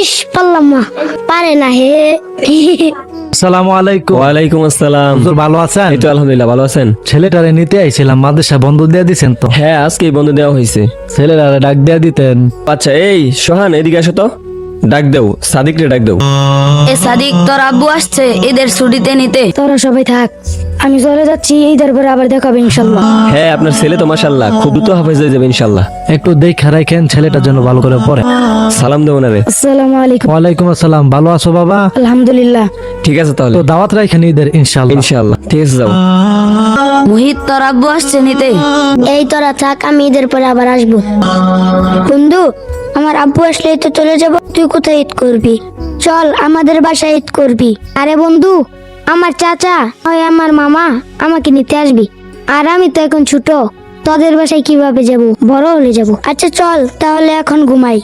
ইস পারলাম না, পারে না হে। আসসালামু আলাইকুম। ওয়ালাইকুম আসসালাম। হুজুর ভালো আছেন? এই তো আলহামদুলিল্লাহ, ভালো আছেন? ছেলেটারে নিতে আইছিলাম, মাদ্রাসা বন্ধ দিয়ে দিছেন তো? হ্যাঁ, আজকেই বন্ধ দেওয়া হয়েছে। ছেলেটারে ডাক দিয়ে দিতেন। আচ্ছা, এই সোহান, এদিকে আসো তো। ডাক দেও, সাদিক রে ডাক দেও। এ সাদিক, তোর আব্বু আসছে ঈদের ছুটিতে নিতে। তোরা সবাই থাক, আমি চলে যাচ্ছি, ঈদের পরে আবার দেখাবে ইনশাল্লাহ। হ্যাঁ, আপনার ছেলে তো মাশাআল্লাহ খুব দ্রুত হাফেজ হয়ে যাবে ইনশাআল্লাহ। একটু দেখে রাখেন ছেলেটার জন্য ভালো করে পড়ে। সালাম দেও না রে। আসসালামু আলাইকুম। ওয়ালাইকুম আসসালাম। ভালো আছো বাবা? আলহামদুলিল্লাহ। ঠিক আছে তাহলে, তো দাওয়াত রাখেন ঈদের ইনশাআল্লাহ। ইনশাআল্লাহ। ঠিক আছে, যাও। মুহিত, তোর আব্বু আসছে নিতে। এই তোরা থাক, আমি ঈদের পরে আবার আসবো। বন্ধু, আমার আব্বু আসলেই তো চলে যাব, তুই কোথায় ঈদ করবি? চল আমাদের বাসায় ঈদ করবি। আরে বন্ধু, আমার চাচা ওই আমার মামা আমাকে নিতে আসবি, আর আমি তো এখন ছোট, তোদের বাসায় কিভাবে যাব? বড় হলে যাব। আচ্ছা চল তাহলে এখন ঘুমাই।